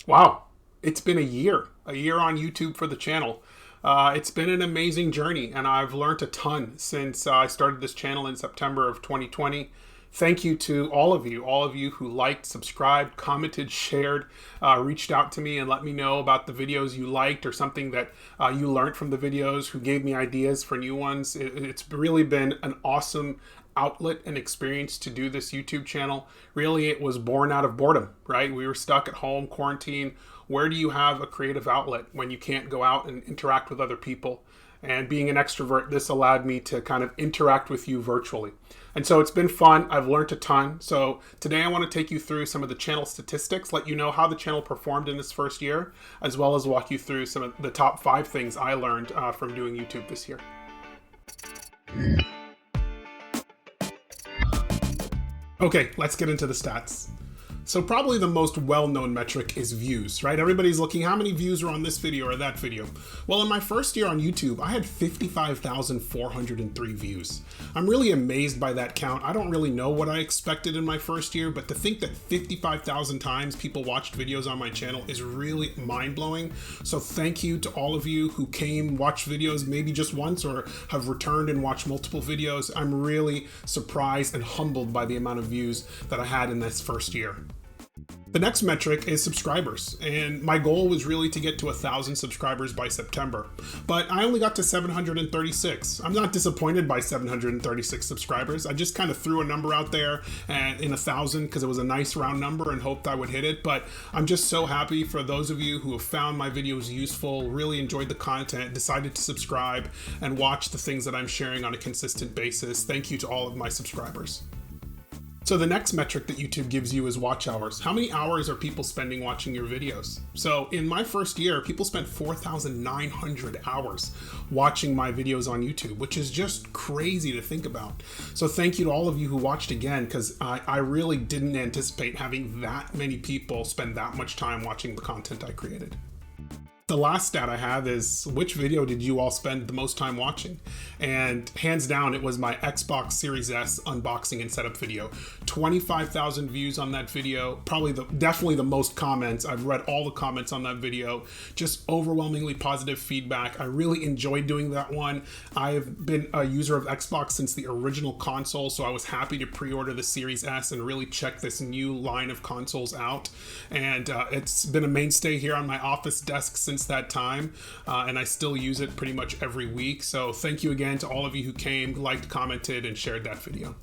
Wow, it's been a year on YouTube for the channel. It's been an amazing journey, and I've learned a ton since I started this channel in September of 2020. Thank you to all of you who liked, subscribed, commented, shared, reached out to me and let me know about the videos you liked or something that you learned from the videos, who gave me ideas for new ones. It's really been an awesome outlet and experience to do this YouTube channel. Really, it was born out of boredom, right? We were stuck at home, quarantine. Where do you have a creative outlet when you can't go out and interact with other people? And being an extrovert, this allowed me to kind of interact with you virtually. And so it's been fun. I've learned a ton. So today I want to take you through some of the channel statistics, let you know how the channel performed in this first year, as well as walk you through some of the top 5 things I learned from doing YouTube this year. Okay, let's get into the stats. So probably the most well-known metric is views, right? Everybody's looking, how many views are on this video or that video? Well, in my first year on YouTube, I had 55,403 views. I'm really amazed by that count. I don't really know what I expected in my first year, but to think that 55,000 times people watched videos on my channel is really mind-blowing. So thank you to all of you who came, watched videos maybe just once, or have returned and watched multiple videos. I'm really surprised and humbled by the amount of views that I had in this first year. The next metric is subscribers, and my goal was really to get to 1,000 subscribers by September, but I only got to 736. I'm not disappointed by 736 subscribers. I just kind of threw a number out there in 1,000 because it was a nice round number and hoped I would hit it, but I'm just so happy for those of you who have found my videos useful, really enjoyed the content, decided to subscribe, and watch the things that I'm sharing on a consistent basis. Thank you to all of my subscribers. So the next metric that YouTube gives you is watch hours. How many hours are people spending watching your videos? So in my first year, people spent 4,900 hours watching my videos on YouTube, which is just crazy to think about. So thank you to all of you who watched again, because I really didn't anticipate having that many people spend that much time watching the content I created. The last stat I have is, which video did you all spend the most time watching? And hands down, it was my Xbox Series S unboxing and setup video. 25,000 views on that video, definitely the most comments. I've read all the comments on that video, just overwhelmingly positive feedback. I really enjoyed doing that one. I've been a user of Xbox since the original console, so I was happy to pre-order the Series S and really check this new line of consoles out. And it's been a mainstay here on my office desk since that time, and I still use it pretty much every week. So thank you again to all of you who came, liked, commented, and shared that video.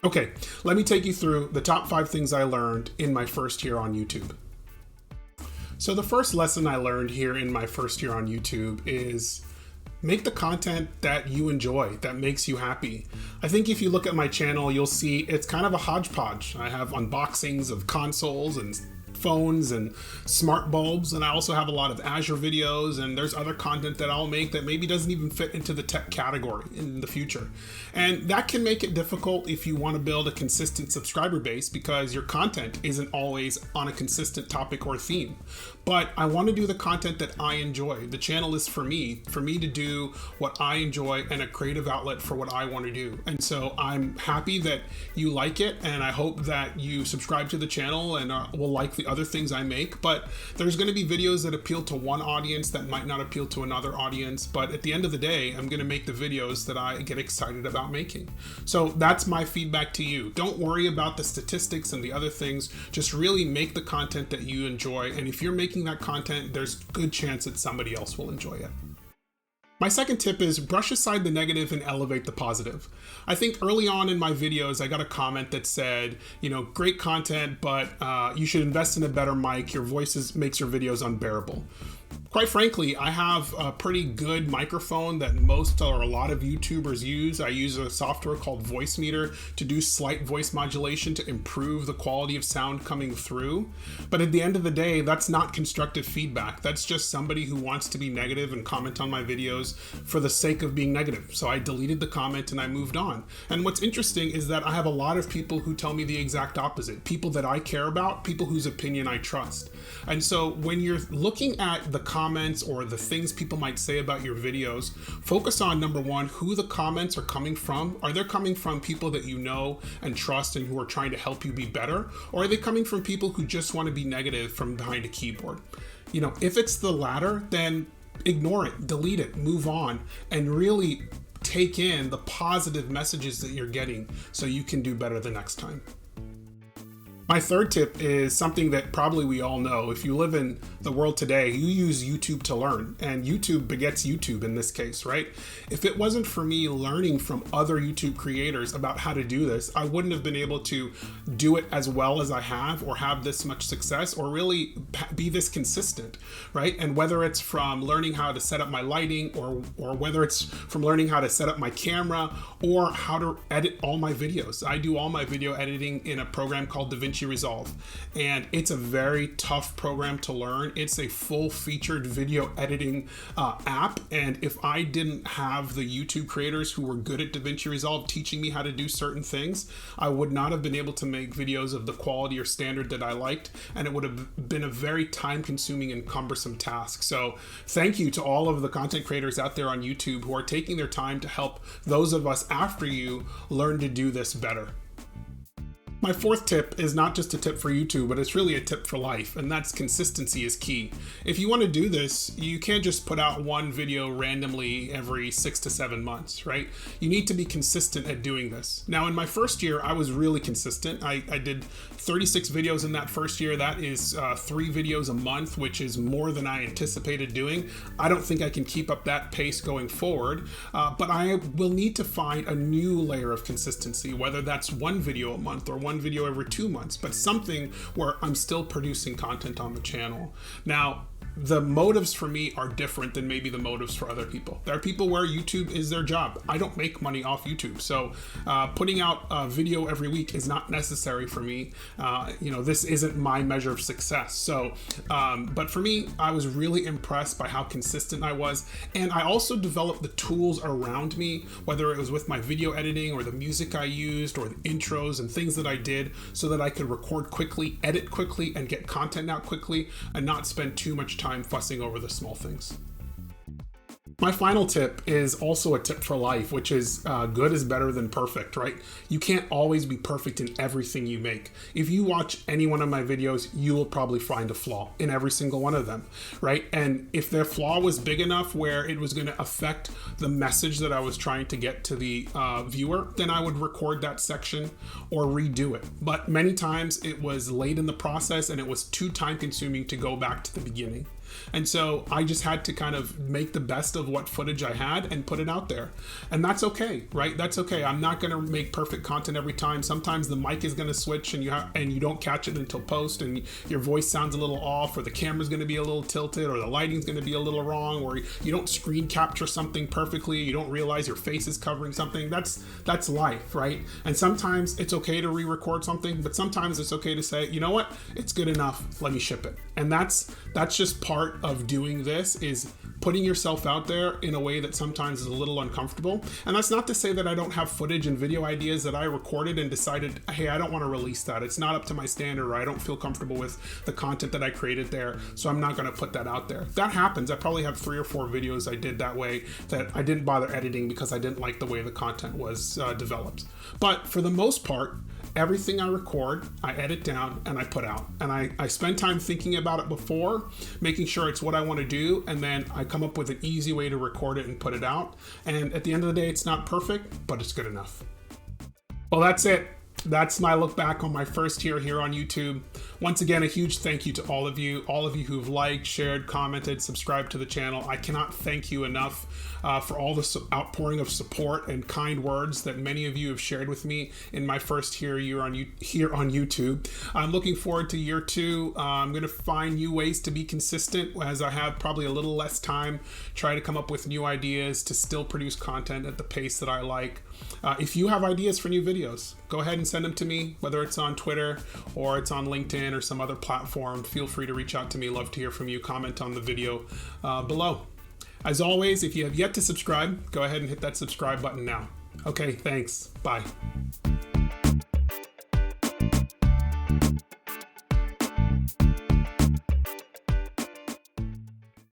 Okay, let me take you through the top 5 things I learned in my first year on YouTube. So the first lesson I learned here in my first year on YouTube is make the content that you enjoy, that makes you happy. I think if you look at my channel, you'll see it's kind of a hodgepodge. I have unboxings of consoles and phones and smart bulbs, and I also have a lot of Azure videos, and there's other content that I'll make that maybe doesn't even fit into the tech category in the future. And that can make it difficult if you want to build a consistent subscriber base, because your content isn't always on a consistent topic or theme. But I want to do the content that I enjoy. The channel is for me to do what I enjoy and a creative outlet for what I want to do. And so I'm happy that you like it, and I hope that you subscribe to the channel and will like the other things I make. But there's going to be videos that appeal to one audience that might not appeal to another audience. But at the end of the day, I'm going to make the videos that I get excited about making. So that's my feedback to you. Don't worry about the statistics and the other things. Just really make the content that you enjoy. And if you're making that content, there's a good chance that somebody else will enjoy it. My second tip is brush aside the negative and elevate the positive. I think early on in my videos, I got a comment that said, great content, but you should invest in a better mic. Your voice makes your videos unbearable. Quite frankly, I have a pretty good microphone that most or a lot of YouTubers use. I use a software called Voicemeeter to do slight voice modulation to improve the quality of sound coming through. But at the end of the day, that's not constructive feedback. That's just somebody who wants to be negative and comment on my videos for the sake of being negative. So I deleted the comment and I moved on. And what's interesting is that I have a lot of people who tell me the exact opposite. People that I care about, people whose opinion I trust. And so when you're looking at the comments comments or the things people might say about your videos, focus on number one, who the comments are coming from. Are they coming from people that you know and trust and who are trying to help you be better? Or are they coming from people who just want to be negative from behind a keyboard? You know, if it's the latter, then ignore it, delete it, move on, and really take in the positive messages that you're getting so you can do better the next time. My third tip is something that probably we all know. If you live in the world today, you use YouTube to learn, and YouTube begets YouTube in this case, right? If it wasn't for me learning from other YouTube creators about how to do this, I wouldn't have been able to do it as well as I have, or have this much success, or really be this consistent, right? And whether it's from learning how to set up my lighting, or whether it's from learning how to set up my camera, or how to edit all my videos. I do all my video editing in a program called DaVinci Resolve, and it's a very tough program to learn. It's a full-featured video editing app, and if I didn't have the YouTube creators who were good at DaVinci Resolve teaching me how to do certain things, I would not have been able to make videos of the quality or standard that I liked, and it would have been a very time-consuming and cumbersome task. So thank you to all of the content creators out there on YouTube who are taking their time to help those of us after you learn to do this better. My fourth tip is not just a tip for YouTube, but it's really a tip for life, and that's consistency is key. If you want to do this, you can't just put out one video randomly every 6 to 7 months, right? You need to be consistent at doing this. Now, in my first year, I was really consistent. I did 36 videos in that first year. That is 3 videos a month, which is more than I anticipated doing. I don't think I can keep up that pace going forward, but I will need to find a new layer of consistency, whether that's 1 video a month or 1 video every 2 months, but something where I'm still producing content on the channel. Now, the motives for me are different than maybe the motives for other people. There are people where YouTube is their job. I don't make money off YouTube, so putting out a video every week is not necessary for me. This isn't my measure of success. So, but for me, I was really impressed by how consistent I was, and I also developed the tools around me, whether it was with my video editing or the music I used or the intros and things that I did, so that I could record quickly, edit quickly, and get content out quickly, and not spend too much time fussing over the small things. My final tip is also a tip for life, which is good is better than perfect, right? You can't always be perfect in everything you make. If you watch any one of my videos, you will probably find a flaw in every single one of them, right? And if their flaw was big enough where it was going to affect the message that I was trying to get to the viewer, then I would record that section or redo it. But many times it was late in the process and it was too time consuming to go back to the beginning. And so I just had to kind of make the best of what footage I had and put it out there. And that's okay, right? That's okay. I'm not going to make perfect content every time. Sometimes the mic is going to switch and you don't catch it until post, and your voice sounds a little off, or the camera's going to be a little tilted, or the lighting's going to be a little wrong, or you don't screen capture something perfectly. You don't realize your face is covering something. That's life, right? And sometimes it's okay to re-record something, but sometimes it's okay to say, you know what? It's good enough. Let me ship it. And that's just part of doing this, is putting yourself out there in a way that sometimes is a little uncomfortable. And that's not to say that I don't have footage and video ideas that I recorded and decided, hey, I don't want to release that. It's not up to my standard, or I don't feel comfortable with the content that I created there, so I'm not going to put that out there. That happens. I probably have 3 or 4 videos I did that way that I didn't bother editing because I didn't like the way the content was developed. But for the most part, everything I record, I edit down and I put out. And I spend time thinking about it before, making sure it's what I want to do, and then I come up with an easy way to record it and put it out. And at the end of the day, it's not perfect, but it's good enough. Well, that's it. That's my look back on my first year here on YouTube. Once again, a huge thank you to all of you who've liked, shared, commented, subscribed to the channel. I cannot thank you enough for all the outpouring of support and kind words that many of you have shared with me in my first year on YouTube. I'm looking forward to year 2. I'm going to find new ways to be consistent as I have probably a little less time, try to come up with new ideas to still produce content at the pace that I like. If you have ideas for new videos, go ahead and send them to me, whether it's on Twitter or it's on LinkedIn or some other platform. Feel free to reach out to me. Love to hear from you. Comment on the video below. As always, if you have yet to subscribe, go ahead and hit that subscribe button now. Okay, thanks. Bye.